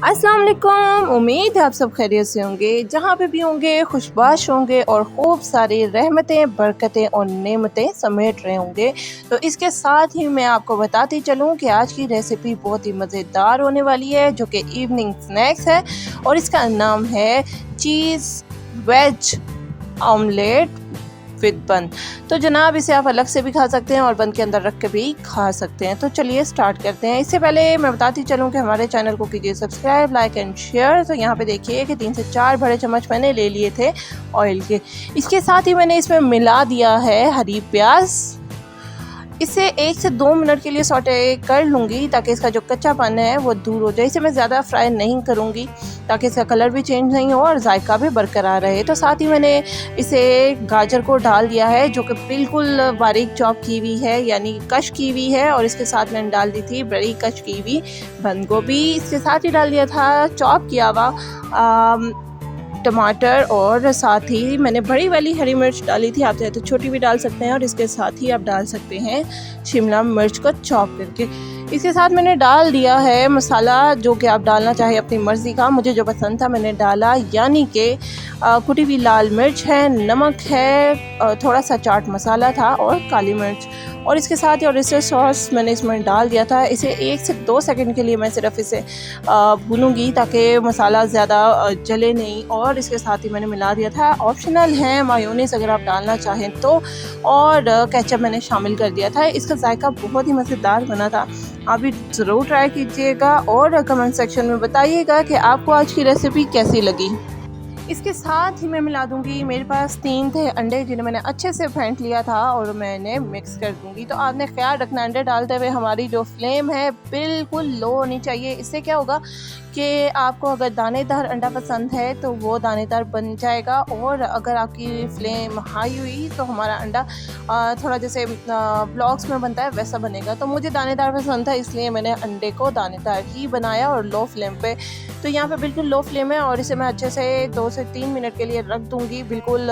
अस्सलाम वालेकुम। उम्मीद है आप सब खैरियत से होंगे, जहाँ पे भी होंगे खुशबाश होंगे और खूब सारी रहमतें, बरकतें और नेमतें समेट रहे होंगे। तो इसके साथ ही मैं आपको बताती चलूँ कि आज की रेसिपी बहुत ही मज़ेदार होने वाली है, जो कि इवनिंग स्नैक्स है और इसका नाम है चीज़ वेज ऑमलेट विद बन। तो जनाब इसे आप अलग से भी खा सकते हैं और बन के अंदर रख के भी खा सकते हैं। तो चलिए स्टार्ट करते हैं। इससे पहले मैं बताती चलूँ कि हमारे चैनल को कीजिए सब्सक्राइब, लाइक एंड शेयर। तो यहाँ पे देखिए कि 3 से 4 बड़े चम्मच मैंने ले लिए थे ऑयल के। इसके साथ ही मैंने इसमें मिला दिया है हरी प्याज। इसे 1 से 2 मिनट के लिए सौटे कर लूँगी ताकि इसका जो कच्चापन है वो दूर हो जाए। इसे मैं ज़्यादा फ्राई नहीं करूँगी ताकि इसका कलर भी चेंज नहीं हो और जायका भी बरकरार रहे। तो साथ ही मैंने इसे गाजर को डाल दिया है, जो कि बिल्कुल बारीक चॉप की हुई है, यानी कश की हुई है। और इसके साथ मैंने डाल दी थी बड़ी कश की हुई बंद गोभी। इसके साथ ही डाल दिया था चॉप किया हुआ टमाटर और साथ ही मैंने बड़ी वाली हरी मिर्च डाली थी। आप चाहे तो छोटी भी डाल सकते हैं और इसके साथ ही आप डाल सकते हैं शिमला मिर्च को चॉप करके। इसके साथ मैंने डाल दिया है मसाला, जो कि आप डालना चाहे अपनी मर्ज़ी का। मुझे जो पसंद था मैंने डाला, यानी कि कुटी हुई लाल मिर्च है, नमक है, थोड़ा सा चाट मसाला था और काली मिर्च। और इसके साथ ही ऑयस्टर सॉस मैंने इसमें डाल दिया था। इसे 1 से 2 सेकंड के लिए मैं सिर्फ इसे भूनूंगी ताकि मसाला ज़्यादा जले नहीं। और इसके साथ ही मैंने मिला दिया था, ऑप्शनल है, मायोनीज़ अगर आप डालना चाहें तो, और केचप मैंने शामिल कर दिया था। इसका जायका बहुत ही मज़ेदार बना था। आप भी ज़रूर ट्राई कीजिएगा और कमेंट सेक्शन में बताइएगा कि आपको आज की रेसिपी कैसी लगी। इसके साथ ही मैं मिला दूंगी, मेरे पास 3 थे अंडे जिन्हें मैंने अच्छे से फेंट लिया था और मैंने मिक्स कर दूंगी। तो आपने ख्याल रखना अंडे डालते हुए हमारी जो फ्लेम है बिल्कुल लो होनी चाहिए। इससे क्या होगा कि आपको अगर दानेदार अंडा पसंद है तो वो दानेदार बन जाएगा, और अगर आपकी फ्लेम हाई हुई तो हमारा अंडा थोड़ा जैसे ब्लॉक्स में बनता है वैसा बनेगा। तो मुझे दानेदार पसंद था, इसलिए मैंने अंडे को दानेदार ही बनाया और लो फ्लेम पे। तो यहाँ पे बिल्कुल लो फ्लेम है और इसे मैं अच्छे से 2 से 3 मिनट के लिए रख दूँगी बिल्कुल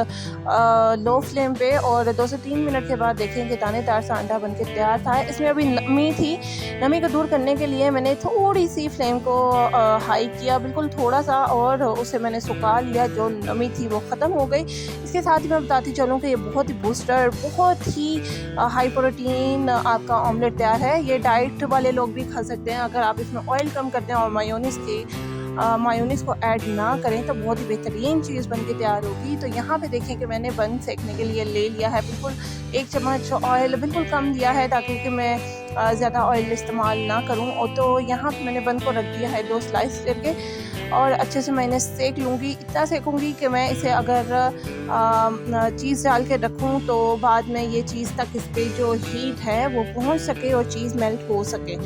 लो फ्लेम पे। और 2 से 3 मिनट के बाद देखेंगे दानेदार सा अंडा बनके तैयार था। इसमें अभी नमी थी, नमी को दूर करने के लिए मैंने थोड़ी सी फ्लेम को हाई किया, बिल्कुल थोड़ा सा, और उसे मैंने सुखा लिया। जो नमी थी वो ख़त्म हो गई। इसके साथ ही मैं बताती चलूँ कि ये बहुत ही बूस्टर, बहुत ही हाई प्रोटीन आपका ऑमलेट तैयार है। ये डाइट वाले लोग भी खा सकते हैं। अगर आप इसमें ऑयल कम करते हैं और मायोनीज़ को ऐड ना करें तो बहुत ही बेहतरीन चीज़ बन के तैयार होगी। तो यहाँ पे देखें कि मैंने बन सेकने के लिए ले लिया है, बिल्कुल 1 चम्मच ऑयल बिल्कुल कम दिया है ताकि कि मैं ज़्यादा ऑयल इस्तेमाल ना करूँ। और तो यहाँ पे मैंने बन को रख दिया है 2 स्लाइस करके और अच्छे से मैं इन्हें सेक लूँगी। इतना सेकूँगी कि मैं इसे अगर चीज़ डाल के रखूँ तो बाद में ये चीज़ तक इस पर जो हीट है वो पहुँच सके और चीज़ मेल्ट हो सके।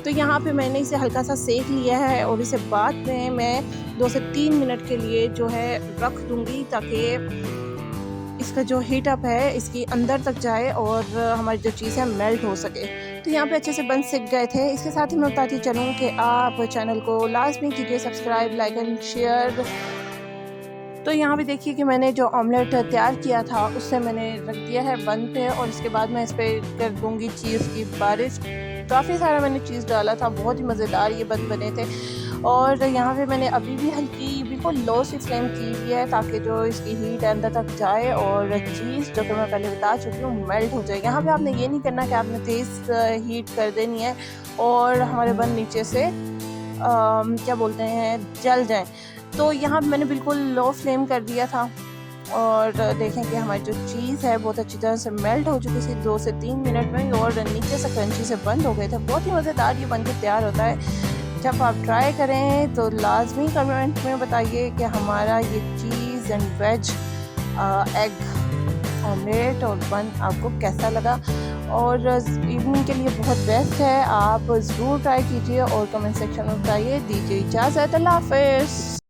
तो यहाँ पे मैंने इसे हल्का सा सेक लिया है और इसे बाद में मैं 2 से 3 मिनट के लिए जो है रख दूँगी ताकि इसका जो हीट अप है इसकी अंदर तक जाए और हमारी जो चीज़ है मेल्ट हो सके। तो यहाँ पे अच्छे से बन सीख गए थे। इसके साथ ही मैं बताती चलूँ कि आप चैनल को लाजमी कीजिए सब्सक्राइब, लाइक एंड शेयर। तो यहाँ पे देखिए कि मैंने जो ऑमलेट तैयार किया था उससे मैंने रख दिया है बन पे, और इसके बाद मैं इस पर कर दूँगी चीज़ की बारिश। काफ़ी सारा मैंने चीज़ डाला था, बहुत ही मज़ेदार ये बन बने थे। और यहाँ पे मैंने अभी भी हल्की बिल्कुल लो सी फ्लेम की हुई है ताकि जो इसकी हीट अंदर तक जाए और चीज़, जो कि मैं पहले बता चुकी हूँ, मेल्ट हो जाए। यहाँ पे आपने ये नहीं करना कि आपने तेज़ हीट कर देनी है और हमारे बन नीचे से क्या बोलते हैं जल जाएं। तो यहाँ पे मैंने बिल्कुल लो फ्लेम कर दिया था और देखें कि हमारी जो चीज़ है बहुत अच्छी तरह से मेल्ट हो चुकी थी 2 से 3 मिनट में, और नीचे से क्रंची से बंद हो गए थे। बहुत ही मज़ेदार ये बन के तैयार होता है। जब आप ट्राई करें तो लाजमी कमेंट में बताइए कि हमारा ये चीज़ एंड वेज एग ऑमलेट और बन आपको कैसा लगा। और इवनिंग के लिए बहुत बेस्ट है, आप ज़रूर ट्राई कीजिए और कमेंट सेक्शन में बताइए। दीजिए इजाज़त, अल्लाह हाफ़िज़।